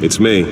It's me.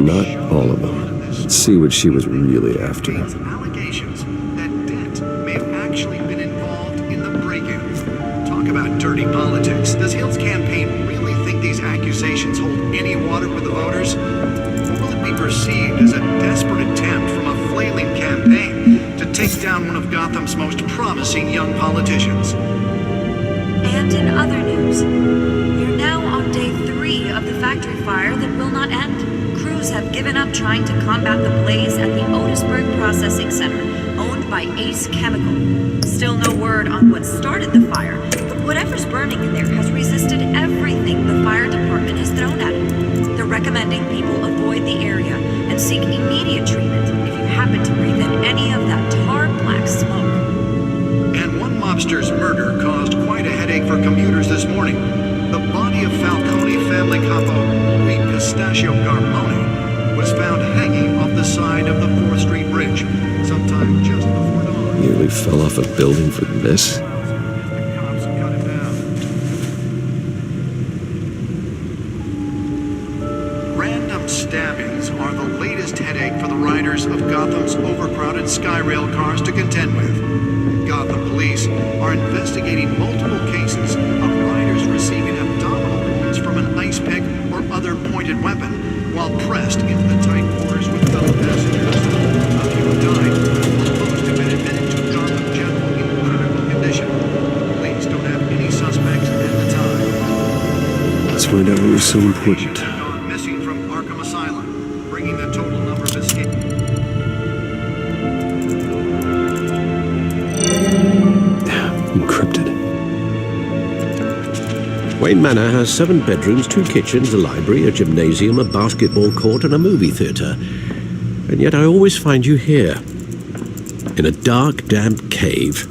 Not all of them. Let's see what she was really after. Allegations that Dent may have actually been involved in the break-in. Talk about dirty politics. Does Hill's campaign really think these accusations hold any water with the voters? Or will it be perceived as a desperate attempt from a flailing campaign to take down one of Gotham's most promising young politicians? And in other news, we're now on day 3 of the factory fire that will not end. Crews have given up trying to combat the blaze at the Otisburg Processing Center, owned by Ace Chemical. Still no word on what started the fire, but whatever's burning in there has resisted everything the fire department has thrown at it. They're recommending people avoid the area and seek immediate treatment if you happen to breathe in any of that tar-black smoke. And one mobster's murder caused quite a headache for commuters this morning. The body of Falcone family capo Louis Pistachio Garmone was found hanging off the side of the 4th Street Bridge sometime just before dawn. Nearly fell off a building for this. The cops cut him down. Random stabbings are the latest headache for the riders of Gotham's overcrowded Skyrail cars to contend with. Gotham police are investigating multiple cases of riders receiving abdominal wounds from an ice pick or other pointed weapon while pressed into the tight quarters with fellow passengers. A few died, while most have been admitted to Gotham General in critical condition. The police don't have any suspects at the time. Let's find out what was so important. Patients have gone missing from Arkham Asylum, bringing the total number of escapes. Encrypted. Wayne Manor has 7 bedrooms, 2 kitchens, a library, a gymnasium, a basketball court, and a movie theatre. And yet I always find you here, in a dark, damp cave,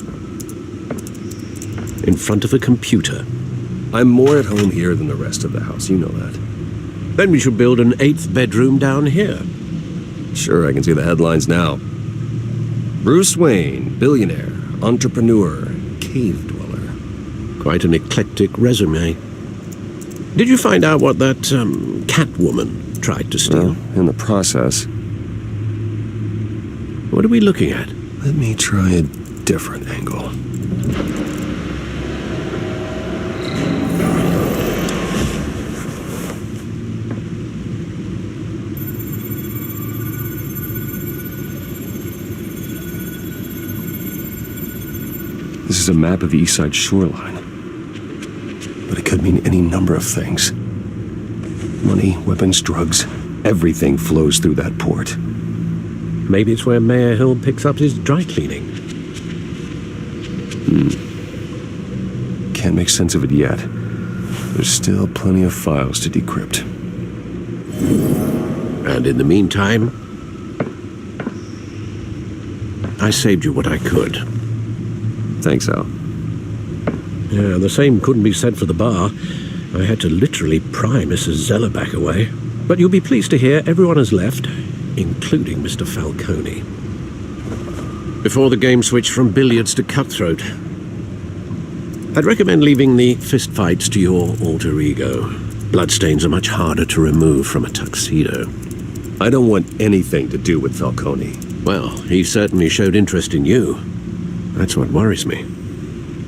in front of a computer. I'm more at home here than the rest of the house, you know that. Then we should build an 8th bedroom down here. Sure, I can see the headlines now. Bruce Wayne, billionaire, entrepreneur, cave dweller. Quite an eclectic resume. Did you find out what that Catwoman tried to steal? Well, in the process. What are we looking at? Let me try a different angle. This is a map of the East Side shoreline. But it could mean any number of things. Money, weapons, drugs, everything flows through that port. Maybe it's where Mayor Hill picks up his dry cleaning. Can't make sense of it yet. There's still plenty of files to decrypt. And in the meantime, I saved you what I could. Thanks, Al. Yeah, the same couldn't be said for the bar. I had to literally pry Mrs. Zellerback away. But you'll be pleased to hear everyone has left, including Mr. Falcone. Before the game switched from billiards to cutthroat, I'd recommend leaving the fistfights to your alter ego. Bloodstains are much harder to remove from a tuxedo. I don't want anything to do with Falcone. Well, he certainly showed interest in you. That's what worries me.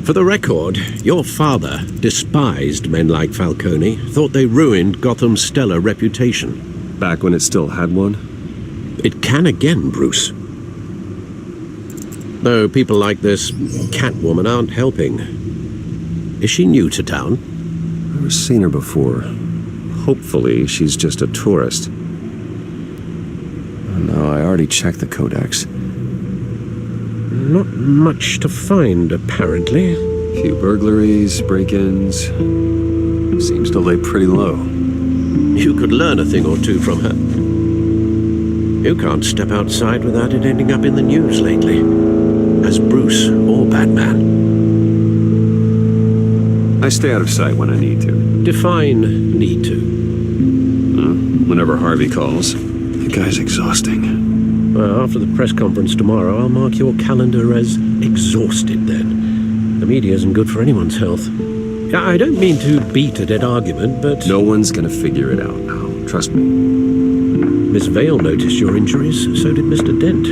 For the record, your father despised men like Falcone, thought they ruined Gotham's stellar reputation. Back when it still had one? It can again, Bruce. Though people like this Catwoman aren't helping. Is she new to town? I've never seen her before. Hopefully, she's just a tourist. Oh, no, I already checked the codex. Not much to find, apparently. Few burglaries, break-ins. Seems to lay pretty low. You could learn a thing or two from her. You can't step outside without it ending up in the news lately. As Bruce or Batman. I stay out of sight when I need to. Define need to. Whenever Harvey calls. The guy's exhausting. Well, after the press conference tomorrow, I'll mark your calendar as exhausted then. The media isn't good for anyone's health. I don't mean to beat a dead argument, but... No one's gonna figure it out now. Trust me. Miss Vale noticed your injuries, so did Mr. Dent.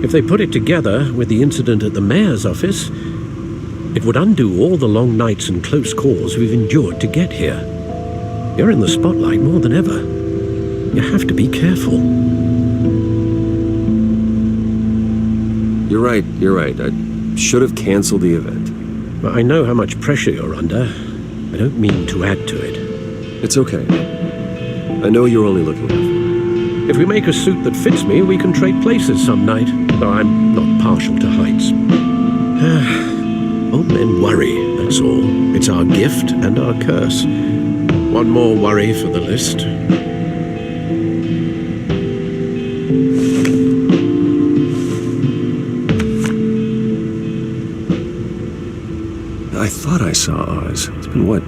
If they put it together with the incident at the mayor's office, it would undo all the long nights and close calls we've endured to get here. You're in the spotlight more than ever. You have to be careful. You're right. I should have canceled the event. But I know how much pressure you're under. I don't mean to add to it. It's okay. I know you're only looking out for me. If we make a suit that fits me, we can trade places some night. Though I'm not partial to heights. Old men worry, that's all. It's our gift and our curse. One more worry for the list. I thought I saw Oz. It's been, what,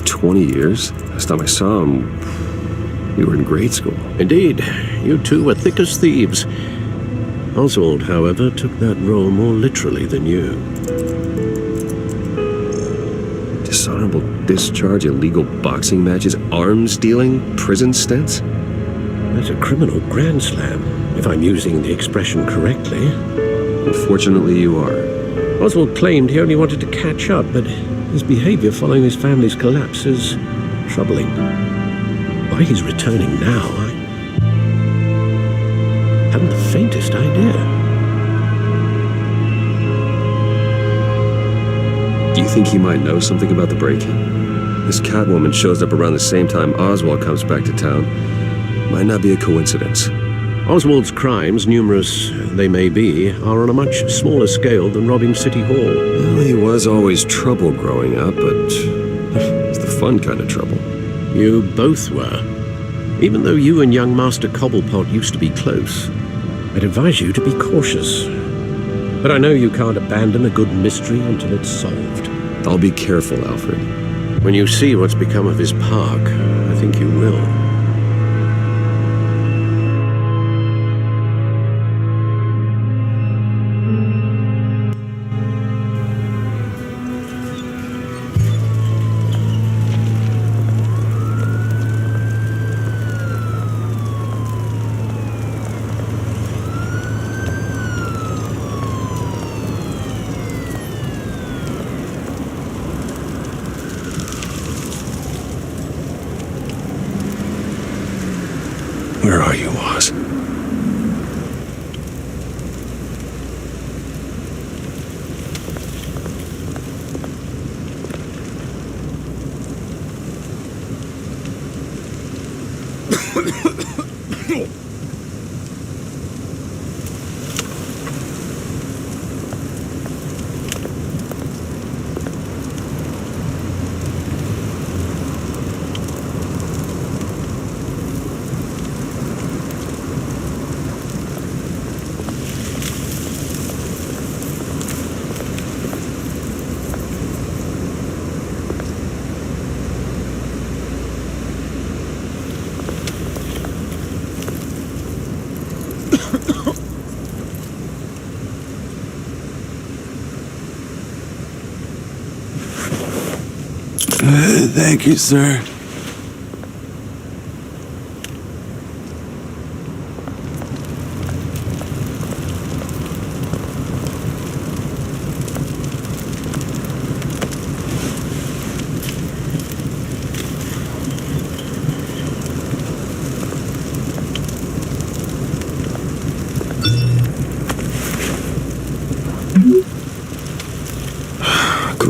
20 years? Last time I saw him, we were in grade school. Indeed, you two were thick as thieves. Oswald, however, took that role more literally than you. Dishonorable discharge, illegal boxing matches, arms dealing, prison stints? That's a criminal grand slam, if I'm using the expression correctly. Unfortunately, you are. Oswald claimed he only wanted to catch up, but his behavior following his family's collapse is troubling. Why he's returning now, I haven't the faintest idea. Do you think he might know something about the break-in? This Catwoman shows up around the same time Oswald comes back to town. Might not be a coincidence. Oswald's crimes, numerous they may be, are on a much smaller scale than robbing City Hall. Well, he was always trouble growing up, but it's the fun kind of trouble. You both were. Even though you and young Master Cobblepot used to be close, I'd advise you to be cautious. But I know you can't abandon a good mystery until it's solved. I'll be careful, Alfred. When you see what's become of his park, I think you will. Where are you, Oz? Thank you, sir.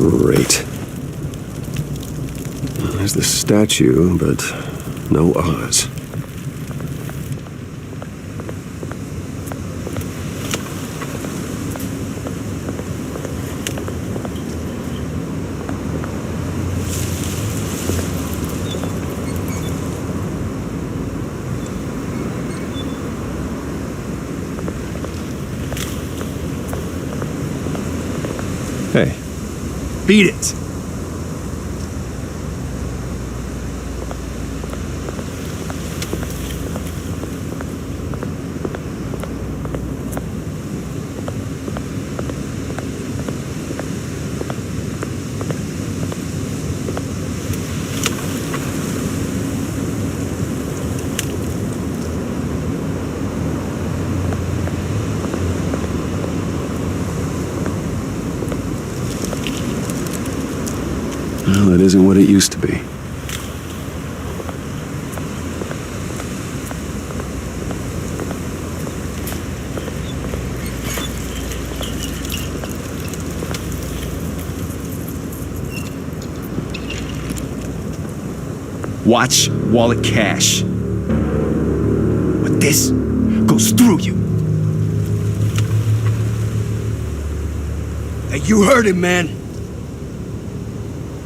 Great. There's the statue, but no Oz. Hey. Beat it. Well, that isn't what it used to be. Watch wallet cash. But this goes through you. Hey, you heard it, man.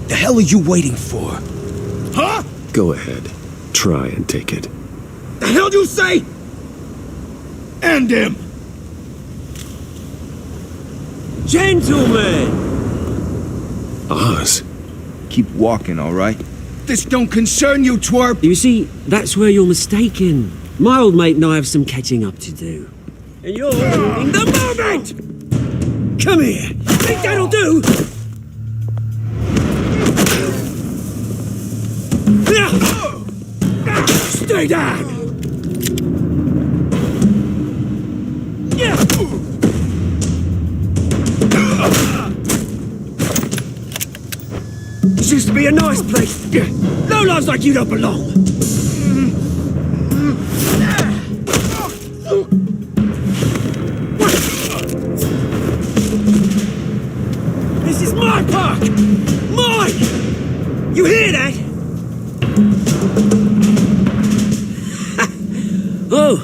The hell are you waiting for? Huh? Go ahead. Try and take it. The hell do you say? End him! Gentlemen! Oz? Keep walking, all right? This don't concern you, twerp! You see, that's where you're mistaken. My old mate and I have some catching up to do. And you're ruining the moment! Come here! Think that'll do? Stay down! This used to be a nice place. No lives like you don't belong. This is my park! Mine! You hear that? Oh,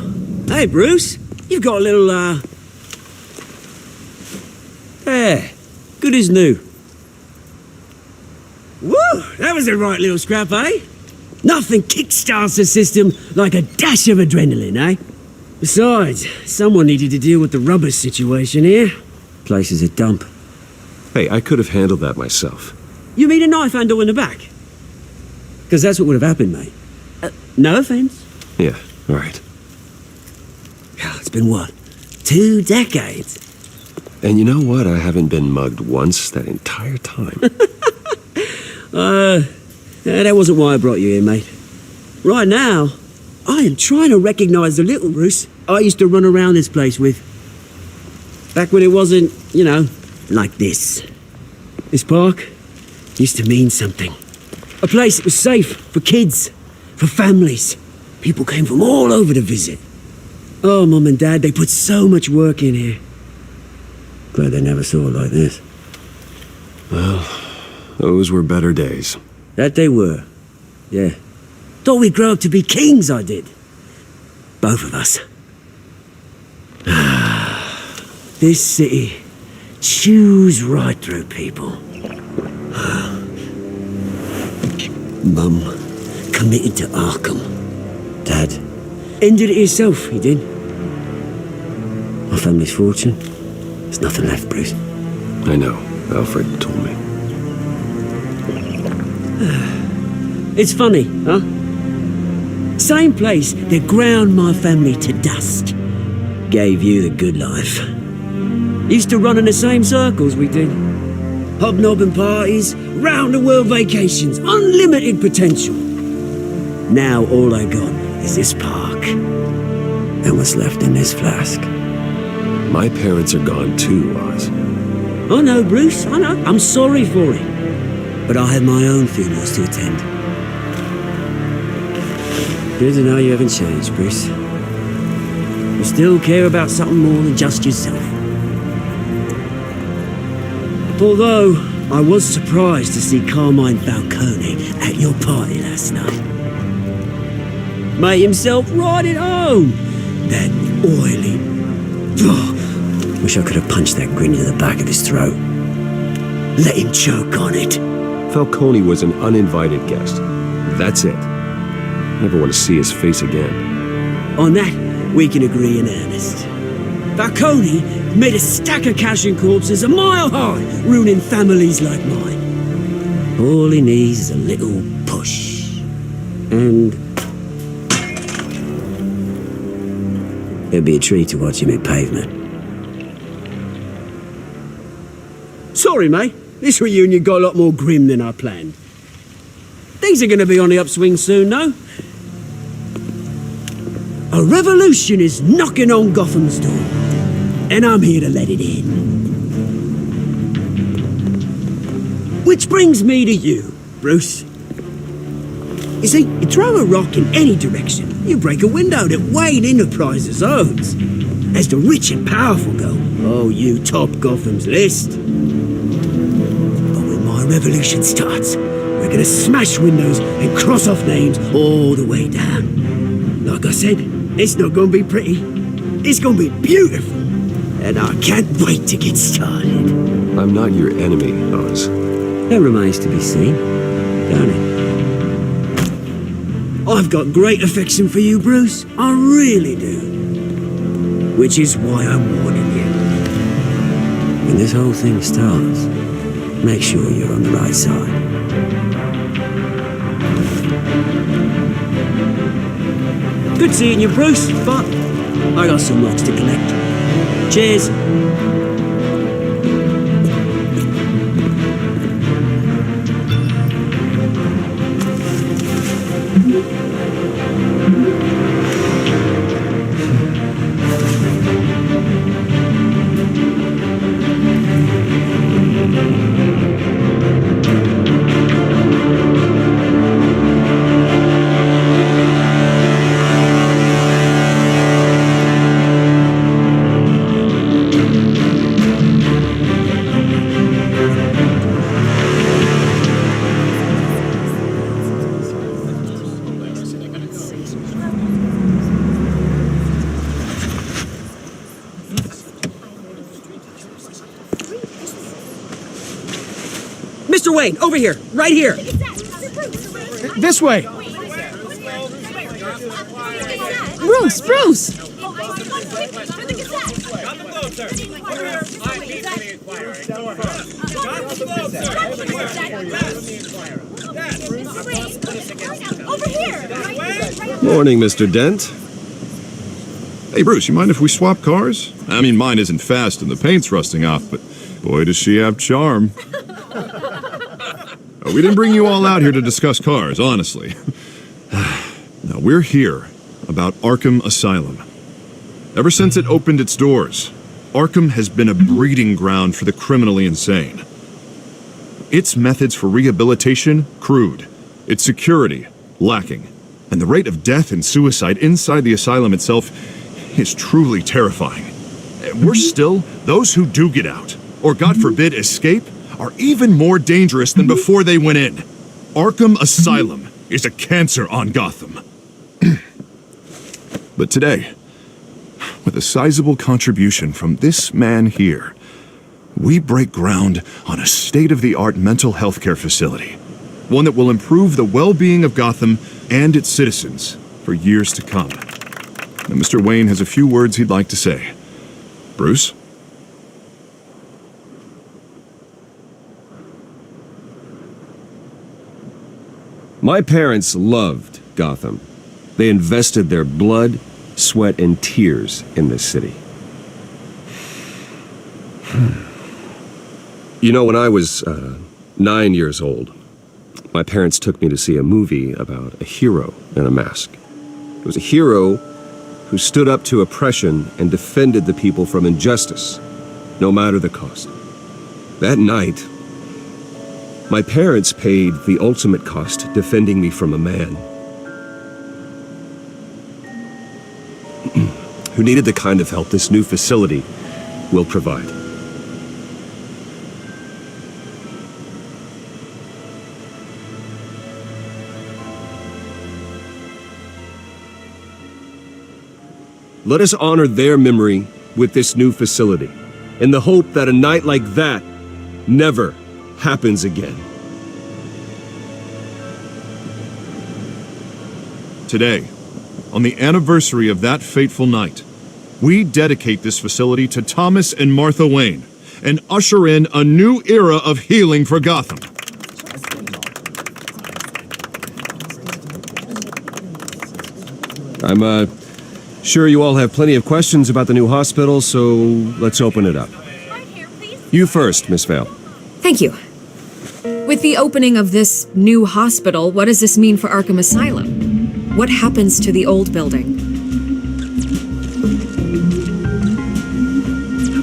hey, Bruce. You've got a little, there. Good as new. Woo! That was a right little scrap, eh? Nothing kickstarts the system like a dash of adrenaline, eh? Besides, someone needed to deal with the rubbish situation here. Place is a dump. Hey, I could have handled that myself. You mean a knife handle in the back? Because that's what would have happened, mate. No offense. Yeah, right. It's been what? 2 decades? And you know what? I haven't been mugged once that entire time. That wasn't why I brought you here, mate. Right now, I am trying to recognize the little Bruce I used to run around this place with. Back when it wasn't, you know, like this. This park used to mean something. A place that was safe for kids, for families. People came from all over to visit. Oh, Mum and Dad, they put so much work in here. Glad they never saw it like this. Well, those were better days. That they were. Yeah. Thought we'd grow up to be kings, I did. Both of us. This city chews right through people. Mum committed to Arkham. Dad ended it himself, he did. My family's fortune. There's nothing left, Bruce. I know. Alfred told me. It's funny, huh? Same place that ground my family to dust gave you the good life. Used to run in the same circles we did. Hobnobbing parties, round-the-world vacations, unlimited potential. Now all I got is this park and what's left in this flask. My parents are gone too, Oz. I know, Bruce, I know. I'm sorry for it. But I have my own funerals to attend. Good to know you haven't changed, Bruce. You still care about something more than just yourself. Although, I was surprised to see Carmine Falcone at your party last night. Made himself right at home. That oily... Oh, wish I could have punched that grin to the back of his throat. Let him choke on it. Falcone was an uninvited guest. That's it. Never want to see his face again. On that, we can agree in earnest. Falcone made a stack of cash and corpses a mile high, ruining families like mine. All he needs is a little push. And... it'd be a treat to watch him hit pavement. Sorry, mate. This reunion got a lot more grim than I planned. Things are going to be on the upswing soon, no? A revolution is knocking on Gotham's door, and I'm here to let it in. Which brings me to you, Bruce. You see, you throw a rock in any direction, you break a window that Wayne Enterprises owns. As the rich and powerful go, oh, you top Gotham's list. But when my revolution starts, we're gonna smash windows and cross off names all the way down. Like I said, it's not gonna be pretty. It's gonna be beautiful. And I can't wait to get started. I'm not your enemy, Oz. That remains to be seen, don't it? I've got great affection for you, Bruce. I really do. Which is why I'm warning you. When this whole thing starts, make sure you're on the right side. Good seeing you, Bruce, but I got some lots to collect. Cheers. Mr. Wayne, over here, right here. This way. Bruce! Over here! Morning, Mr. Dent. Hey, Bruce, you mind if we swap cars? I mean, mine isn't fast and the paint's rusting off, but boy, does she have charm. We didn't bring you all out here to discuss cars, honestly. Now, we're here about Arkham Asylum. Ever since it opened its doors, Arkham has been a breeding ground for the criminally insane. Its methods for rehabilitation, crude. Its security, lacking. And the rate of death and suicide inside the asylum itself is truly terrifying. We're still, those who do get out, or God forbid escape, are even more dangerous than before they went in. Arkham Asylum is a cancer on Gotham. But today, with a sizable contribution from this man here, we break ground on a state-of-the-art mental health care facility. One that will improve the well-being of Gotham and its citizens for years to come. Now, Mr. Wayne has a few words he'd like to say. Bruce? My parents loved Gotham. They invested their blood, sweat, and tears in this city. You know, when I was 9 years old, my parents took me to see a movie about a hero in a mask. It was a hero who stood up to oppression and defended the people from injustice, no matter the cost. That night, my parents paid the ultimate cost defending me from a man who needed the kind of help this new facility will provide. Let us honor their memory with this new facility, in the hope that a night like that never happens again. Today, on the anniversary of that fateful night, we dedicate this facility to Thomas and Martha Wayne and usher in a new era of healing for Gotham. I'm sure you all have plenty of questions about the new hospital, so let's open it up. You first, Miss Vale. Thank you. With the opening of this new hospital, what does this mean for Arkham Asylum? What happens to the old building?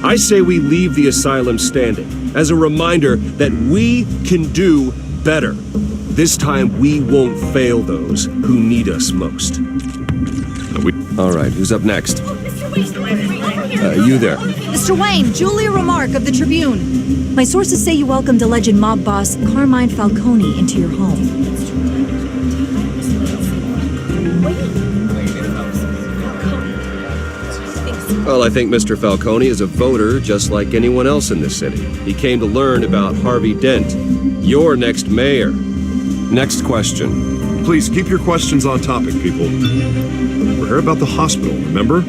I say we leave the asylum standing as a reminder that we can do better. This time we won't fail those who need us most. All right, who's up next? You there. Mr. Wayne, Julia Remark of the Tribune. My sources say you welcomed alleged mob boss Carmine Falcone into your home. Well, I think Mr. Falcone is a voter just like anyone else in this city. He came to learn about Harvey Dent, your next mayor. Next question. Please keep your questions on topic, people. We're here about the hospital, remember?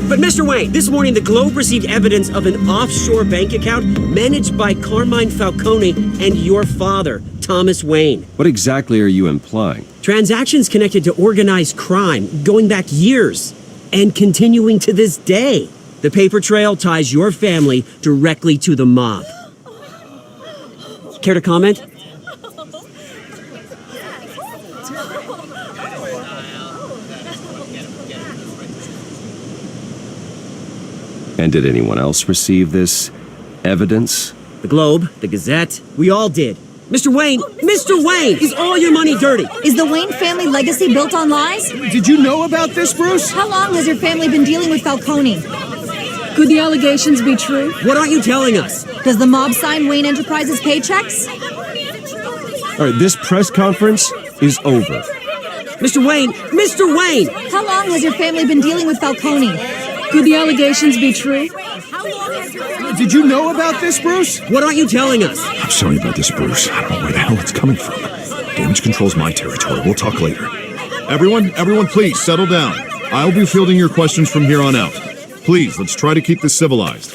But Mr. Wayne, this morning the Globe received evidence of an offshore bank account managed by Carmine Falcone and your father, Thomas Wayne. What exactly are you implying? Transactions connected to organized crime going back years and continuing to this day. The paper trail ties your family directly to the mob. Care to comment? And did anyone else receive this evidence? The Globe, the Gazette, we all did. Mr. Wayne, Mr. Wayne, is all your money dirty? Is the Wayne family legacy built on lies? Did you know about this, Bruce? How long has your family been dealing with Falcone? Could the allegations be true? What aren't you telling us? Does the mob sign Wayne Enterprises paychecks? All right, this press conference is over. Mr. Wayne, Mr. Wayne! How long has your family been dealing with Falcone? Could the allegations be true? Did you know about this, Bruce? What aren't you telling us? I'm sorry about this, Bruce. I don't know where the hell it's coming from. Damage control's my territory. We'll talk later. Everyone, please settle down. I'll be fielding your questions from here on out. Please, let's try to keep this civilized.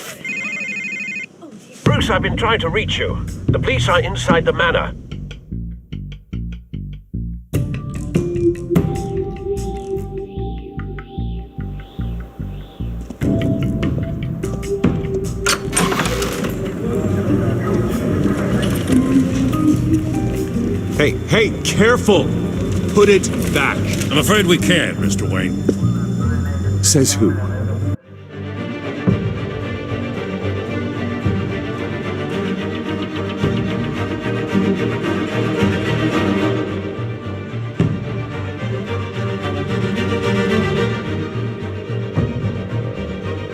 Bruce, I've been trying to reach you. The police are inside the manor. Hey, careful! Put it back. I'm afraid we can't, Mr. Wayne. Says who?